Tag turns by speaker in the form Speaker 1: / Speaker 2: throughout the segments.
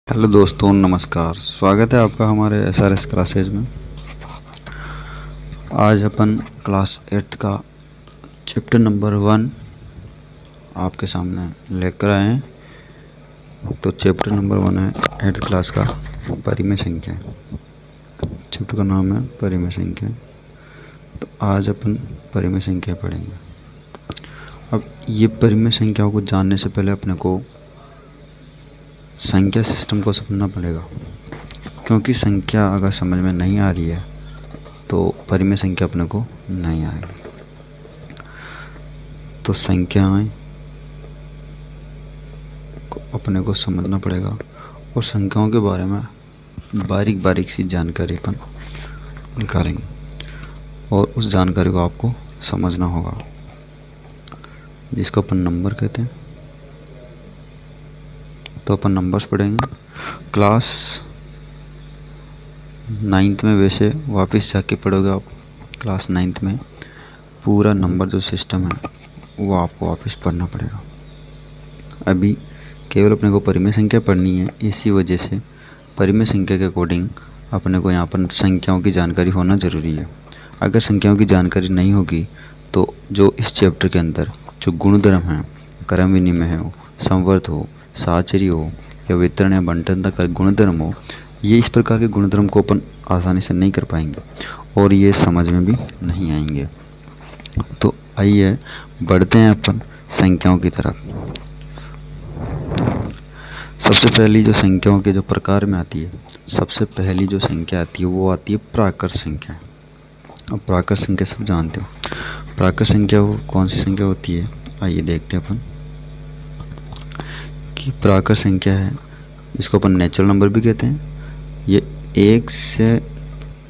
Speaker 1: Hello दोस्तों, नमस्कार। स्वागत है आपका हमारे SRS क्लासेज में। आज अपन क्लास 8 का चैप्टर नंबर 1 आपके सामने लेकर आए हैं। तो चैप्टर नंबर 1 है 8th क्लास का परिमेय संख्या। चैप्टर का नाम है परिमेय संख्या। तो आज अपन परिमेय संख्या पढ़ेंगे। अब ये परिमेय संख्याओं को जानने से पहले अपने को संख्या सिस्टम को समझना पड़ेगा, क्योंकि संख्या अगर समझ में नहीं आ रही है तो परिमेय संख्या अपने को नहीं आएगी। तो संख्याएं को अपने को समझना पड़ेगा और संख्याओं के बारे में बारीक बारीक सी जानकारी अपन निकालेंगे और उस जानकारी को आपको समझना होगा, जिसको अपन नंबर कहते हैं। तो अपन नंबर्स पढ़ेंगे। क्लास 9th में वैसे वापस जाके पढ़ोगे आप। क्लास 9th में पूरा नंबर जो सिस्टम है वो आपको वापस पढ़ना पड़ेगा। अभी केवल अपने को परिमेय संख्या पढ़नी है, इसी वजह से परिमेय संख्या के अकॉर्डिंग अपने को यहाँ पर संख्याओं की जानकारी होना ज़रूरी है। अगर संख्याओं की जानकारी नहीं होगी तो जो इस चैप्टर के अंदर जो गुणधर्म हैं, क्रम विनिमय हो, संवर्त हो, साचरी हो या वितरण या बंटन का गुणधर्म हो, ये इस प्रकार के गुणधर्म को अपन आसानी से नहीं कर पाएंगे और ये समझ में भी नहीं आएंगे। तो आइए बढ़ते हैं अपन संख्याओं की तरफ। सबसे पहली जो संख्याओं के जो प्रकार में आती है, सबसे पहली जो संख्या आती है वो आती है प्राकृत संख्या। अब प्राकृत संख्या सब जानते हो। प्राकृत संख्या वो कौन सी संख्या होती है, आइए देखते हैं अपन कि प्राकृत संख्या है, इसको अपन नेचुरल नंबर भी कहते हैं। ये 1 से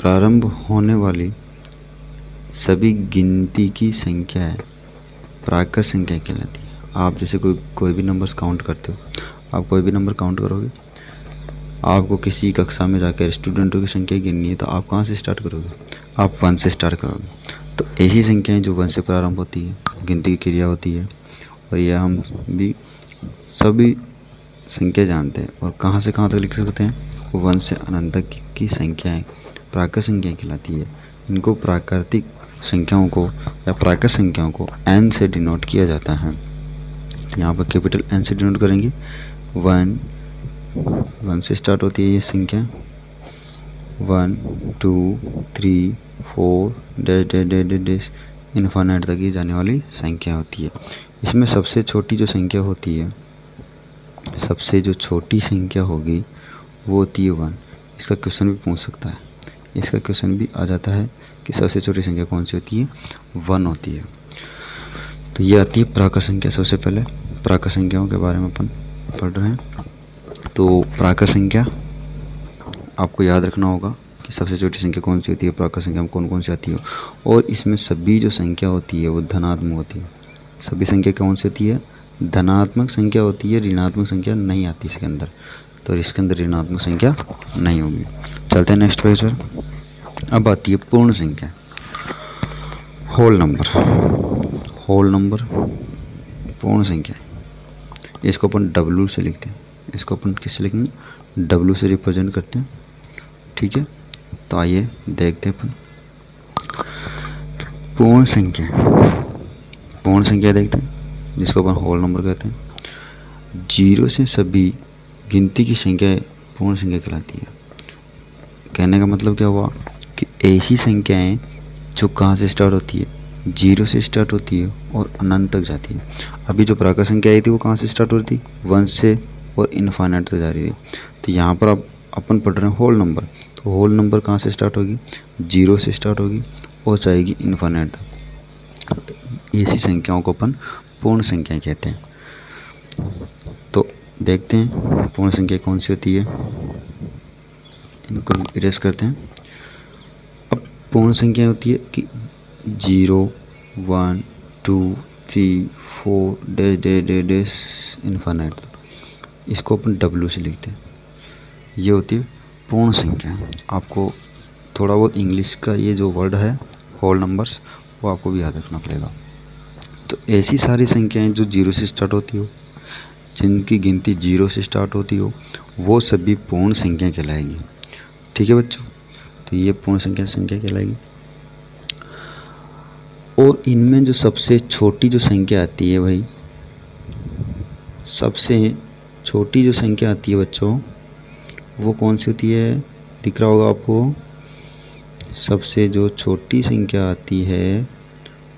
Speaker 1: प्रारंभ होने वाली सभी गिनती की संख्या है, प्राकृत संख्या कहलाती है। आप जैसे कोई भी नंबर्स काउंट करते हो, आप कोई भी नंबर काउंट करोगे, आपको किसी कक्षा में जाकर स्टूडेंटों की संख्या गिननी है तो आप कहाँ से स्टार्ट करोगे? आप 1 से स्टार्ट करोगे। तो ऐसी संख्याएं जो 1 से प्रारंभ होती है, गिनती की क्रिया होती है, और यह हम भी सभी संख्या जानते हैं। और कहाँ से कहाँ तक लिख सकते हैं? 1 से अनंत तक की संख्याएं प्राकृत संख्या कहलाती है। इनको प्राकृतिक संख्याओं को या प्राकृत संख्याओं को n से डिनोट किया जाता है। तो यहाँ पर कैपिटल N से डिनोट करेंगे। 1 से स्टार्ट होती है ये संख्या। 1 2 3 4 dash dash dash dash dash infinite तक ही जाने वाली संख्या होती है। इसमें सबसे छोटी जो संख्या होती है, सबसे जो छोटी संख्या होगी वो होती है 1। इसका क्वेश्चन भी पूछ सकता है, इसका क्वेश्चन भी आ जाता है कि सबसे छोटी संख्या कौन सी होती है? 1 होती है। तो ये आती है प्राकृत संख्या। सबसे पहले प्राकृत संख्याओं के बारे में अपन पढ़ रहे हैं। तो प्राकृत संख्या आपको याद रखना होगा कि सबसे छोटी संख्या कौन सी होती है, प्राकृत संख्या में कौन कौन सी आती है, और इसमें सभी जो संख्या होती है वो धनात्मक होती है। सभी संख्या कौन सी होती है? धनात्मक संख्या होती है, ऋणात्मक संख्या नहीं आती इसके अंदर। तो इसके अंदर ऋणात्मक संख्या नहीं होगी। चलते हैं नेक्स्ट पेज पर। अब आती है पूर्ण संख्या, होल नंबर। होल नंबर पूर्ण संख्या, इसको अपन W से लिखते हैं। इसको अपन किससे लिखेंगे? W से रिप्रेजेंट करते हैं। ठीक है, तो आइए देखते हैं अपन पूर्ण संख्या। पूर्ण संख्या देखते हैं, जिसको अपन होल नंबर कहते हैं। 0 से सभी गिनती की संख्याएं पूर्ण संख्या कहलाती है। कहने का मतलब क्या हुआ कि ऐसी संख्याएं जो कहाँ से स्टार्ट होती है? 0 से स्टार्ट होती है और अनंत तक जाती है। अभी जो प्राकृत संख्या आई थी वो कहाँ से स्टार्ट हो रही थी? 1 से और इनफाइनाइट तक जा रही थी। तो यहाँ पर अब अपन पढ़ रहे हैं होल नंबर। तो होल नंबर कहाँ से स्टार्ट होगी? 0 से स्टार्ट होगी और जाएगी इनफाइनाइट तक। ऐसी संख्याओं को अपन पूर्ण संख्या कहते हैं। तो देखते हैं पूर्ण संख्या कौन सी होती है। इनको इरेज करते हैं। अब पूर्ण संख्या होती है कि 0 1 2 3 4 dash dash dash dash infinite तक। इसको अपन W से लिखते हैं। ये होती है पूर्ण संख्या। आपको थोड़ा बहुत इंग्लिश का ये जो वर्ड है होल नंबर्स, वो आपको भी याद रखना पड़ेगा। तो ऐसी सारी संख्याएं जो 0 से स्टार्ट होती हो, जिनकी गिनती 0 से स्टार्ट होती हो वो सभी पूर्ण संख्या कहलाएगी। ठीक है बच्चों, तो ये पूर्ण संख्या कहलाएगी। और इनमें जो सबसे छोटी जो संख्या आती है भाई, सबसे छोटी जो संख्या आती है बच्चों वो कौन सी होती है, दिख रहा होगा आपको। सबसे जो छोटी संख्या आती है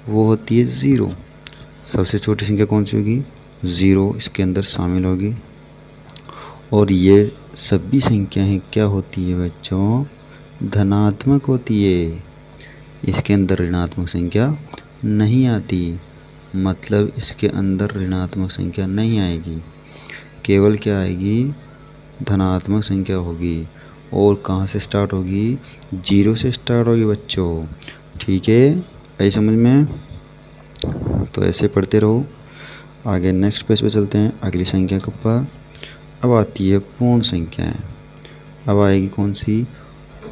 Speaker 1: वो होती है 0। सबसे छोटी संख्या कौन सी होगी, 0 इसके अंदर शामिल होगी। और ये सभी संख्याएं क्या होती है बच्चों, धनात्मक होती है। इसके अंदर ऋणात्मक संख्या नहीं आती, मतलब इसके अंदर ऋणात्मक संख्या नहीं आएगी, केवल क्या आएगी, धनात्मक संख्या होगी। और कहाँ से स्टार्ट होगी, 0 से स्टार्ट होगी बच्चों। ठीक है, आई समझ में। तो ऐसे पढ़ते रहो। आगे नेक्स्ट पेज पे चलते हैं, अगली संख्या के ऊपर। अब आती है पूर्ण संख्याएं। अब आएगी कौन सी,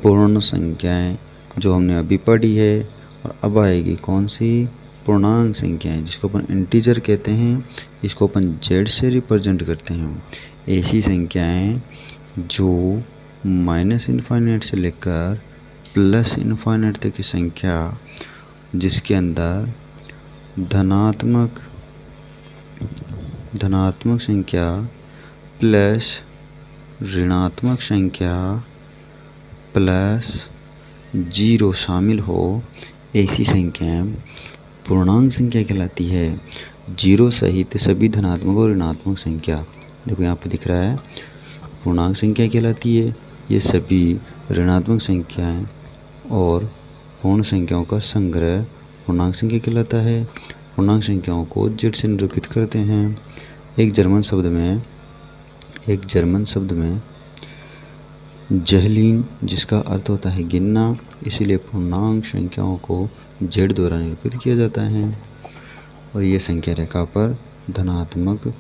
Speaker 1: पूर्ण संख्याएं, जो हमने अभी पढ़ी है। और अब आएगी कौन सी, पूर्णांक संख्याएं, जिसको अपन इंटीजर कहते हैं। इसको अपन जेड से रिप्रेजेंट करते हैं। ऐसी संख्याएं जो -∞ से लेकर +∞ तक की संख्या, जिसके अंदर धनात्मक संख्या प्लस ऋणात्मक संख्या प्लस 0 शामिल हो, ऐसी संख्याएं पूर्णांक संख्या कहलाती है। 0 सहित सभी धनात्मक और ऋणात्मक संख्या, देखो यहाँ पे दिख रहा है, पूर्णांक संख्या कहलाती है। ये सभी ऋणात्मक संख्याएं और पूर्ण संख्याओं का संग्रह पूर्णांक संख्या कहलाता है। पूर्णांक संख्याओं को जेड से निरूपित करते हैं। एक जर्मन शब्द में जहलीन, जिसका अर्थ होता है गिनना, इसीलिए पूर्णांक संख्याओं को जेड द्वारा निरूपित किया जाता है। और ये संख्या रेखा पर धनात्मक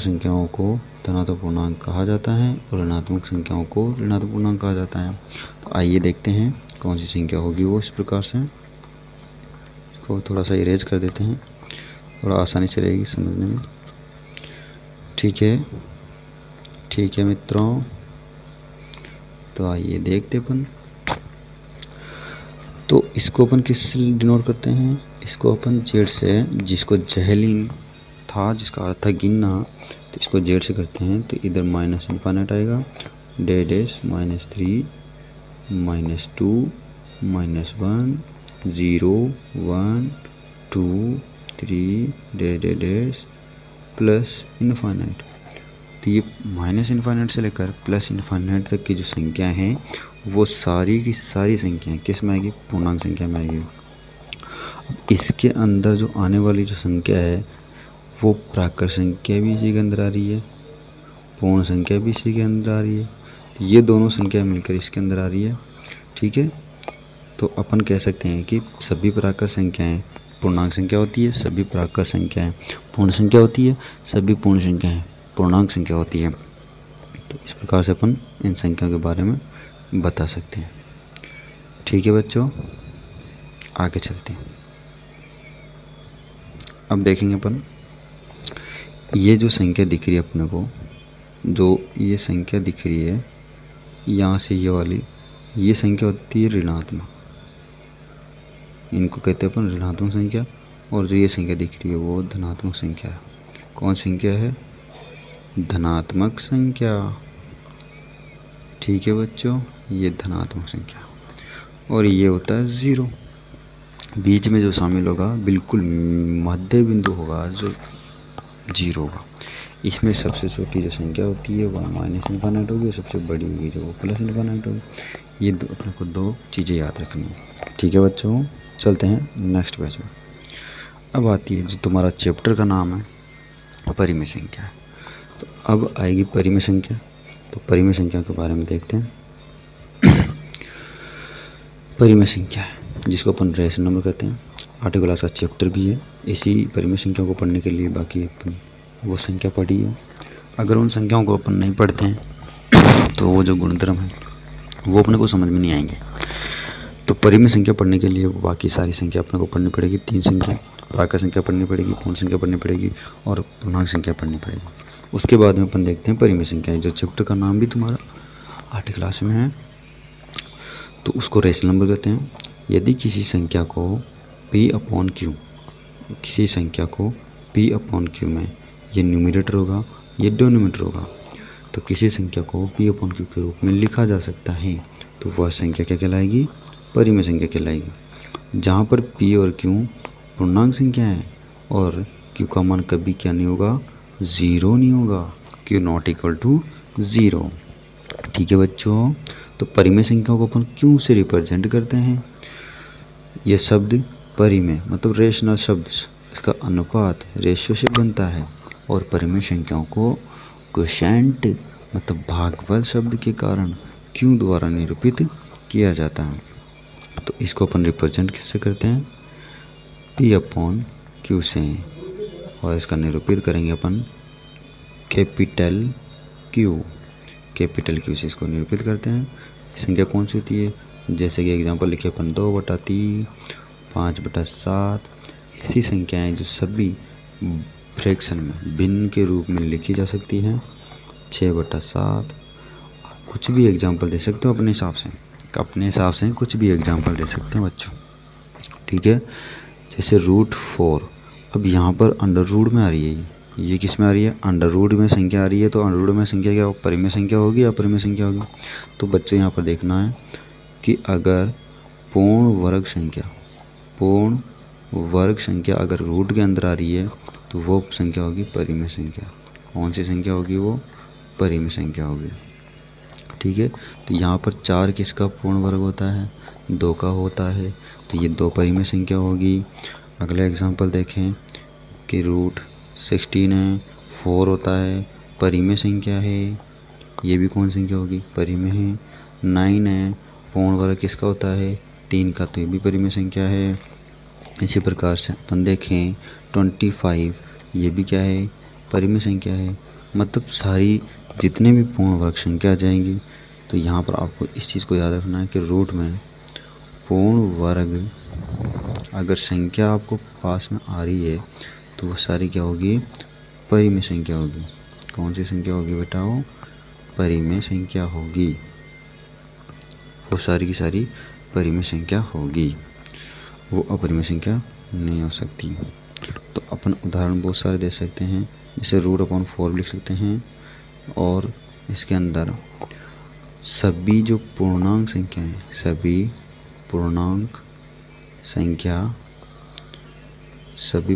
Speaker 1: संख्याओं को धनात्मक पूर्णांक कहा जाता है और ऋणात्मक संख्याओं को ऋणात्मक पूर्णांक कहा जाता है। तो आइए देखते हैं कौन सी संख्या होगी वो। इस प्रकार से इसको थोड़ा सा इरेज कर देते हैं, थोड़ा आसानी से रहेगी समझने में। ठीक है मित्रों, तो आइए देखते अपन। तो इसको अपन किस से डिनोट करते हैं, इसको अपन जेड से, जिसको जहलीन था, जिसका अर्थ था गिनना, तो इसको जेड से करते हैं। तो इधर -∞ आएगा, डैश -3 -2 -1 0 1 2 3 डैश +∞। तो ये -∞ से लेकर +∞ तक की जो संख्या हैं वो सारी की सारी संख्याएं किस में आएगी, पूर्णांक संख्या में आएगी। अब इसके अंदर जो आने वाली जो संख्या है वो प्राकृत संख्या भी इसी के अंदर आ रही है, पूर्ण संख्या भी इसी के अंदर आ रही है। तो ये दोनों संख्या मिलकर इसके अंदर आ रही है। ठीक है, तो अपन कह सकते हैं कि सभी प्राकृत संख्याएं पूर्णांक संख्या होती है, सभी प्राकृत संख्याएं पूर्ण संख्या होती है, सभी पूर्ण संख्याएं पूर्णांक संख्या होती है। तो इस प्रकार से अपन इन संख्या के बारे में बता सकते हैं। ठीक है बच्चों, आगे चलते हैं। अब देखेंगे अपन, ये जो संख्या दिख रही है अपने को, जो ये संख्या दिख रही है यहाँ से ये वाली, ये संख्या होती है ऋणात्मक, इनको कहते हैं अपन ऋणात्मक संख्या। और जो ये संख्या दिख रही है वो धनात्मक संख्या है। कौन संख्या है, धनात्मक संख्या। ठीक है बच्चों, ये धनात्मक संख्या। और ये होता है 0, बीच में जो शामिल होगा बिल्कुल मध्य बिंदु होगा जो 0 होगा। इसमें सबसे छोटी जो संख्या होती है वह -∞ होगी, सबसे बड़ी होगी जो +∞ होगी। ये अपने को 2 चीज़ें याद रखनी है। ठीक है बच्चों, चलते हैं नेक्स्ट पेज में। अब आती है जो तुम्हारा चैप्टर का नाम है परिमेय संख्या। तो अब आएगी परिमेय संख्या। तो परिमेय संख्या के बारे में देखते हैं। परिमेय संख्या जिसको अपन रेशनल नंबर कहते हैं, 8वीं क्लास का चैप्टर भी है। इसी परिमेय संख्या को पढ़ने के लिए बाकी अपन वो संख्या पढ़ी है। अगर उन संख्याओं को अपन नहीं पढ़ते हैं तो वो जो गुणधर्म है वो अपने को समझ में नहीं आएंगे। तो परिमेय संख्या पढ़ने के लिए बाकी सारी संख्या अपने को पढ़नी पड़ेगी, 3 संख्या, भाज्य संख्या पढ़नी पड़ेगी, पूर्ण संख्या पढ़नी पड़ेगी और पूर्णांक संख्या पढ़नी पड़ेगी। उसके बाद में अपन देखते हैं परिमेय संख्या, जो चैप्टर का नाम भी तुम्हारा 8वीं क्लास में है, तो उसको रेशनल नंबर कहते हैं। यदि किसी संख्या को p/q, किसी संख्या को p/q में ये न्यूमरेटर होगा, ये डिनोमिनेटर होगा, तो किसी संख्या को p/q के रूप में लिखा जा सकता है, तो वह संख्या क्या कहलाएगी? परिमेय संख्या कहलाएगी। जहाँ पर p और q पूर्णांक संख्या है और q का मान कभी क्या नहीं होगा? 0 नहीं होगा, q नॉट इक्वल टू 0। ठीक है बच्चों, तो परिमेय संख्या को अपन q से रिप्रेजेंट करते हैं। यह शब्द परिमेय मतलब रेशनल शब्द, इसका अनुपात रेशियो से बनता है और परिमेय संख्याओं को क्वोशिएंट मतलब भागफल शब्द के कारण q द्वारा निरूपित किया जाता है। तो इसको अपन रिप्रेजेंट किससे करते हैं? p/q से, और इसका निरूपित करेंगे अपन कैपिटल Q से इसको निरूपित करते हैं। संख्या कौन सी होती है? जैसे कि एग्जांपल लिखे अपन 2/3, 5/7, ऐसी संख्याएं जो सभी फ्रैक्शन में भिन्न के रूप में लिखी जा सकती हैं। 6/7, कुछ भी एग्जांपल दे सकते हो अपने हिसाब से कुछ भी एग्जांपल दे सकते हैं बच्चों। ठीक है, जैसे √4, अब यहाँ पर अंडर रूट में आ रही है, ये किस में आ रही है? अंडर रूट में संख्या आ रही है, तो अंडर रूट में संख्या क्या परिमेय संख्या होगी या अपरिमेय संख्या होगी? तो बच्चों यहाँ पर देखना है कि अगर पूर्ण वर्ग संख्या अगर रूट के अंदर आ रही है तो वो संख्या होगी परिमेय संख्या। कौन सी संख्या होगी? वो परिमेय संख्या होगी। ठीक है, तो यहाँ पर 4 किसका पूर्ण वर्ग होता है? 2 का होता है, तो ये 2 परिमेय संख्या होगी। अगला एग्जांपल देखें कि √16 है, 4 होता है, परिमेय संख्या है, ये भी कौन संख्या होगी? परिमेय है। 9 है, पूर्ण वर्ग किसका होता है? 3 का, तो ये भी परिमेय संख्या है। इसी प्रकार से अपन देखें 25, ये भी क्या है? परिमेय संख्या है। मतलब सारी जितने भी पूर्ण वर्ग संख्या आ जाएंगी, तो यहाँ पर आपको इस चीज़ को याद रखना है कि रूट में पूर्ण वर्ग अगर संख्या आपको पास में आ रही है तो वो सारी क्या होगी? परिमेय संख्या होगी। कौन सी संख्या होगी बेटा? वो परिमेय संख्या होगी। वो सारी की सारी परिमेय संख्या होगी, वो अपरिमेय संख्या नहीं हो सकती। तो अपन उदाहरण बहुत सारे दे सकते हैं, जैसे √4 लिख सकते हैं, और इसके अंदर सभी जो पूर्णांक संख्या हैं, सभी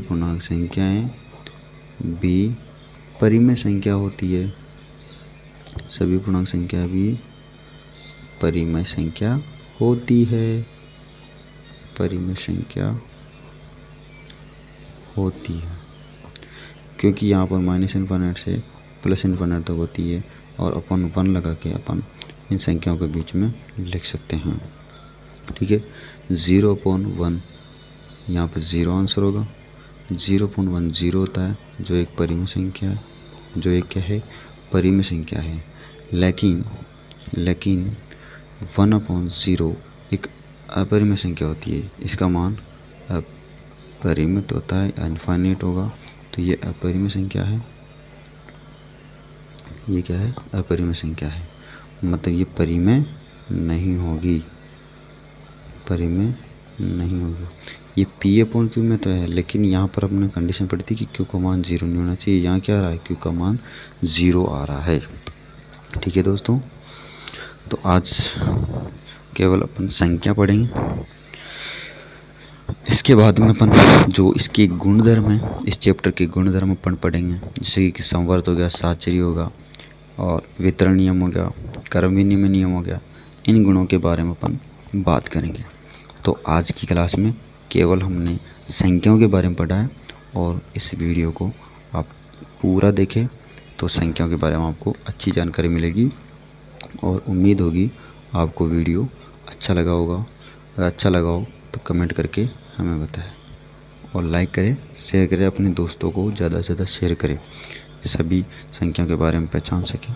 Speaker 1: पूर्णांक संख्याएं भी परिमेय संख्या होती है। सभी पूर्णांक संख्या भी परिमेय संख्या होती है, परिमेय संख्या होती है, क्योंकि यहाँ पर -∞ से +∞ तक होती है, और अपन 1 लगा के अपन इन संख्याओं के बीच में लिख सकते हैं। ठीक है, 0/1 यहाँ पर 0 आंसर होगा। 0.1 0 होता है, जो एक परिमेय संख्या है, जो एक क्या है? परिमेय संख्या है। लेकिन 1/0 एक अपरिमेय संख्या होती है, इसका मान अपरिमित होता है, इनफाइनाइट होगा, तो ये अपरिमेय संख्या है। ये क्या है? अपरिमेय संख्या है, मतलब ये परिमेय नहीं होगी, परिमेय नहीं होगी। ये p/q में तो है, लेकिन यहाँ पर अपने कंडीशन पड़ी थी कि q का मान 0 नहीं होना चाहिए। यहाँ क्या आ रहा है? q का मान 0 आ रहा है। ठीक है दोस्तों, तो आज केवल अपन संख्या पढ़ेंगे। इसके बाद में अपन जो इसके गुणधर्म है, इस चैप्टर के गुणधर्म अपन पढ़ेंगे, जैसे कि संवर्त हो गया, साचरी होगा, और वितरण नियम हो गया, क्रम विनिमय नियम हो गया। इन गुणों के बारे में अपन बात करेंगे। तो आज की क्लास में केवल हमने संख्याओं के बारे में पढ़ा है, और इस वीडियो को आप पूरा देखें तो संख्याओं के बारे में आपको अच्छी जानकारी मिलेगी, और उम्मीद होगी आपको वीडियो अच्छा लगा होगा। अगर अच्छा लगा हो तो कमेंट करके हमें बताएं, और लाइक करें, शेयर करें, अपने दोस्तों को ज़्यादा से ज़्यादा शेयर करें, सभी संख्याओं के बारे में पहचान सकें।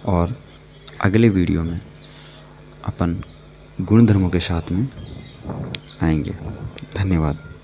Speaker 1: और अगले वीडियो में अपन गुणधर्मों के साथ में आएंगे। धन्यवाद।